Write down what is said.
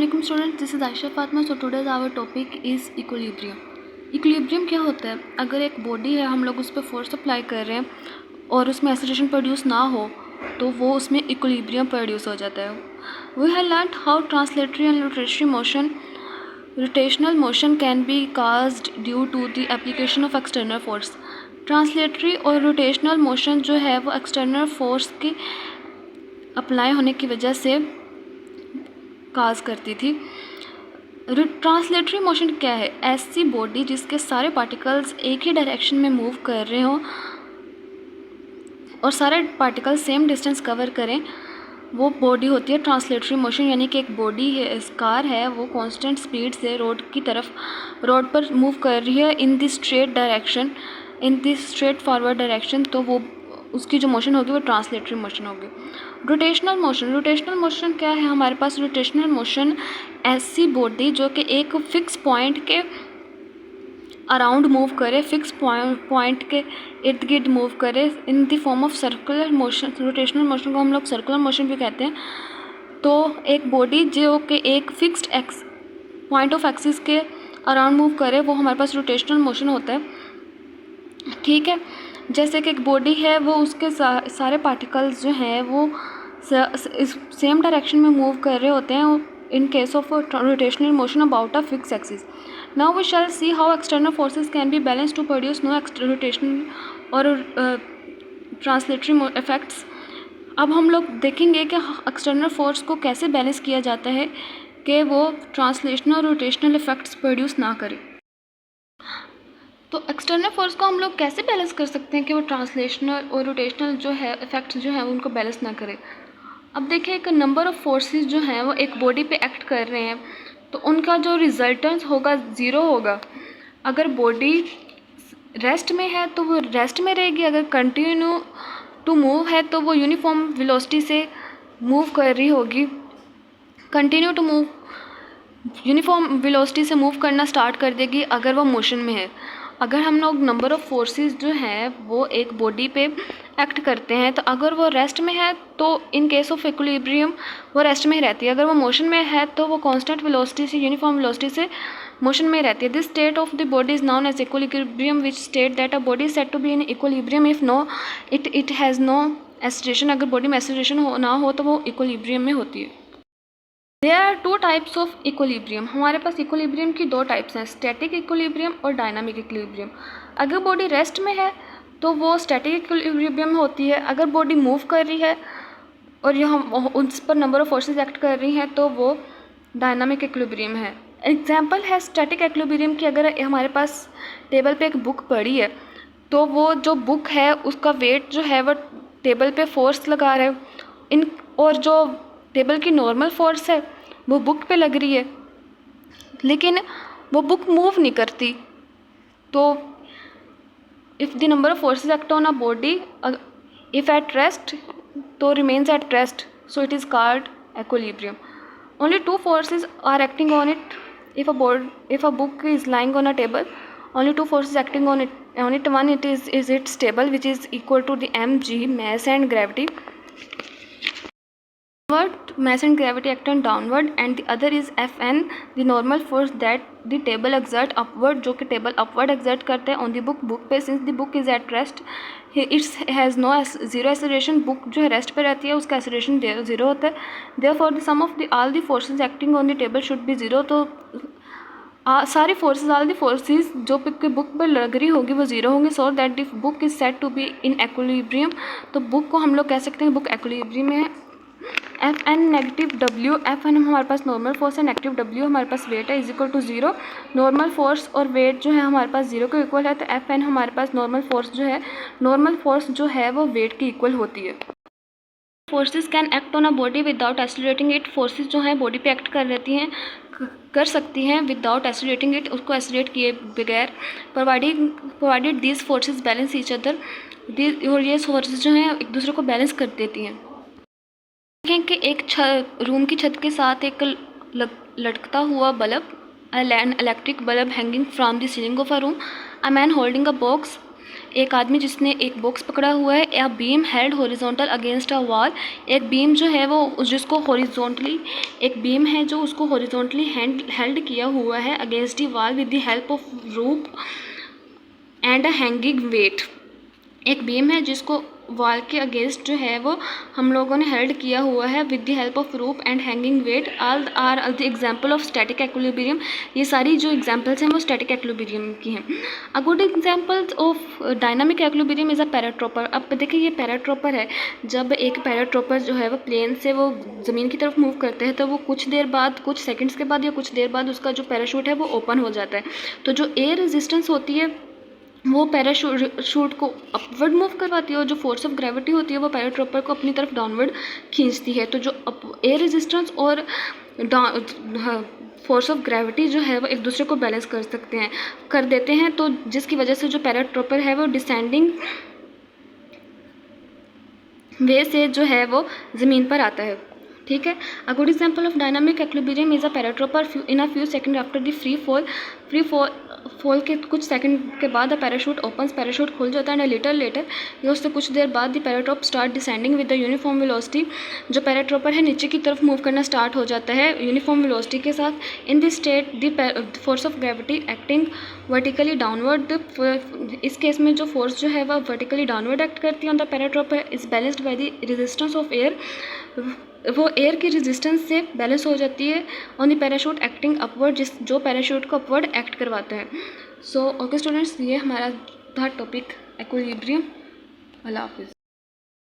Assalamualaikum students, this is Aisha Fatma. So today's our topic is equilibrium. Equilibrium क्या होता है? अगर एक बॉडी है, हम लोग उस पर फोर्स अप्लाई कर रहे हैं और उसमें एक्सीलरेशन प्रोड्यूस ना हो तो वो उसमें इक्विलिब्रियम प्रोड्यूस हो जाता है. We have learn how translatory and rotational motion can be caused due to the application of external force. Translatory और रोटेशनल मोशन जो है वो एक्सटर्नल फोर्स की अप्लाई होने की वजह से काज करती थी. ट्रांसलेटरी मोशन क्या है? ऐसी बॉडी जिसके सारे पार्टिकल्स एक ही डायरेक्शन में मूव कर रहे हों और सारे पार्टिकल्स सेम डिस्टेंस कवर करें, वो बॉडी होती है ट्रांसलेटरी मोशन. यानी कि एक बॉडी है, कार है, वो कांस्टेंट स्पीड से रोड पर मूव कर रही है in the straight direction, in the straight forward direction, तो वो उसकी जो मोशन होगी वो ट्रांसलेटरी मोशन होगी. रोटेशनल मोशन क्या है हमारे पास? रोटेशनल मोशन ऐसी बॉडी जो कि एक फिक्स पॉइंट के अराउंड मूव करे, फिक्स पॉइंट के इर्द गिर्द मूव करे in the form of circular motion. Rotational motion को हम लोग सर्कुलर मोशन भी कहते हैं. तो एक बॉडी जो कि एक फिक्स्ड पॉइंट ऑफ एक्सिस के अराउंड मूव करे, वो हमारे पास रोटेशनल मोशन होता है. ठीक है, जैसे कि एक बॉडी है, वो उसके सारे पार्टिकल्स जो हैं वो सेम डायरेक्शन में मूव कर रहे होते हैं in case of rotational motion about a fix axis. Now we shall see how external forces can be balance to produce no rotational और ट्रांसलेटरी इफेक्ट्स. अब हम लोग देखेंगे कि एक्सटर्नल फोर्स को कैसे बैलेंस किया जाता है कि वो ट्रांसलेशनल और रोटेशनल इफेक्ट्स प्रोड्यूस ना करे. तो एक्सटर्नल फोर्स को हम लोग कैसे बैलेंस कर सकते हैं कि वो ट्रांसलेशनल और रोटेशनल जो है इफेक्ट्स जो हैं उनको बैलेंस ना करें. अब देखिए, एक नंबर ऑफ़ फोर्सेस जो हैं वो एक बॉडी पे एक्ट कर रहे हैं, तो उनका जो रिजल्टेंट होगा ज़ीरो होगा. अगर बॉडी रेस्ट में है तो वो रेस्ट में रहेगी, अगर कंटिन्यू टू मूव है तो वो यूनिफॉर्म वेलोसिटी से मूव कर रही होगी. Continue to move uniform velocity से मूव करना स्टार्ट कर देगी अगर वो मोशन में है. अगर हम लोग नंबर ऑफ़ फोर्सेस जो हैं वो एक बॉडी पे एक्ट करते हैं, तो अगर वो रेस्ट में है तो इन केस ऑफ इक्विलिब्रियम वो रेस्ट में ही रहती है. अगर वो मोशन में है तो वो कांस्टेंट वेलोसिटी से, यूनिफॉर्म वेलोसिटी से मोशन में रहती है. This state of the body is known as equilibrium, which state that a body is said to be in equilibrium if it has no acceleration. अगर बॉडी में acceleration ना हो तो वो इक्विलिब्रियम में होती है. There are two types of equilibrium. हमारे पास इक्विलिब्रियम की दो टाइप्स हैं, स्टैटिक इक्विलिब्रियम और डायनामिक इक्विलिब्रियम. अगर बॉडी रेस्ट में है तो वो स्टैटिक इक्विलिब्रियम में होती है. अगर बॉडी मूव कर रही है और यहाँ उस पर नंबर ऑफ फोर्सेस एक्ट कर रही हैं तो वो डायनामिक इक्विलिब्रियम है. एग्जांपल है स्टैटिक इक्विलिब्रियम की. अगर हमारे पास टेबल पे एक बुक पड़ी है तो वो जो बुक है उसका वेट जो है वो टेबल पे फोर्स लगा रहा है और जो टेबल की नॉर्मल फोर्स है वो बुक पे लग रही है, लेकिन वो बुक मूव नहीं करती. तो if the number of forces act on a body if at rest तो remains at rest, so it is called equilibrium. Only two forces are acting on it. If a book is lying on a table, only two forces acting on it. One is its stable, which is equal to the mg, mass and gravity. Mass and gravity act on downward, and the other is Fn, the normal force that the table exert upward, जो कि table upward exert करते हैं on the book पे. since the book is at rest, it has no zero acceleration. book जो है rest पे रहती है, उसका acceleration ज़ीरो होता है. therefore the sum of all the forces acting on the table should be zero. तो सारी फोर्सेस, ऑल दी फोर्सेस जो बुक पर लग रही होगी वो ज़ीरो होंगी. So that the book is said to be in equilibrium. तो बुक को हम लोग कह सकते हैं बुक इक्विलिब्रियम में है. F N negative W, F N हमारे पास नॉर्मल फोर्स है, नेगेटिव डब्ल्यू हमारे पास वेट है, is equal to zero. Normal force और वेट जो है हमारे पास ज़ीरो के इक्वल है, तो एफ एन हमारे पास नॉर्मल फोर्स जो है वो वेट की इक्वल होती है. Forces can act on a body without accelerating it. Forces जो हैं बॉडी पे एक्ट कर सकती हैं विदाउट एक्सीलरेटिंग इट, उसको एक्सीलरेट किए बगैर, provided these forces balance each other. और ये फोर्सेस जो हैं एक दूसरे को बैलेंस कर देती हैं. देखें कि एक रूम की छत के साथ एक लटकता हुआ bulb, an electric bulb hanging from the ceiling of a room. A man holding a box. एक आदमी जिसने एक बॉक्स पकड़ा हुआ है। A beam held horizontal against a wall, एक बीम जो है वो जिसको हॉरिजॉन्टली, एक बीम है जो उसको हॉरिजॉन्टली हेल्ड किया हुआ है against the wall with the help of rope and a hanging wait. एक बीम है जिसको वॉल के अगेंस्ट जो है वो हम लोगों ने हेल्ड किया हुआ है with the help of rope and hanging weight. All are the example of static equilibrium. ये सारी जो एग्जाम्पल्स हैं वो स्टैटिक एक्विलिब्रियम की हैं। A good example of dynamic equilibrium is a paratrooper. अब देखिए ये पैराट्रोपर है, जब एक पैराट्रोपर जो है वो प्लेन से वो ज़मीन की तरफ मूव करते हैं तो वो कुछ देर बाद, कुछ सेकंड्स के बाद या कुछ देर बाद उसका जो पैराशूट है वो ओपन हो जाता है। तो जो एयर रेजिस्टेंस होती है वो पैराशूट को अपवर्ड मूव करवाती है और जो फोर्स ऑफ ग्रेविटी होती है वो पैराट्रोपर को अपनी तरफ डाउनवर्ड खींचती है। तो जो एयर रेजिस्टेंस और फोर्स ऑफ ग्रेविटी जो है वो एक दूसरे को बैलेंस कर देते हैं, तो जिसकी वजह से जो पैराट्रोपर है वो डिसेंडिंग वे से जो है वो ज़मीन पर आता है। ठीक है। A good example of dynamic equilibrium is a paratrooper in a few second after the free fall के कुछ सेकंड के बाद द पैराशूट ओपन्स, पैराशूट खुल जाता है। एंड लिटिल लेटर, या उससे कुछ देर बाद the paratroop start descending with the uniform velocity. जो पैराट्रोपर है नीचे की तरफ मूव करना स्टार्ट हो जाता है यूनिफॉर्म वेलोसिटी के साथ। In this state the force of gravity acting vertically downward. इस केस में जो फोर्स जो है वह वर्टिकली डाउनवर्ड एक्ट करती है on the paratrooper is balanced by the resistance of air. वो एयर की रेजिस्टेंस से बैलेंस हो जाती है on the parachute acting upward, जो पैराशूट को अपवर्ड एक्ट करवाता है। सो ओके स्टूडेंट्स, ये हमारा था टॉपिक एक्विलिब्रियम। अल्लाह हाफिज़।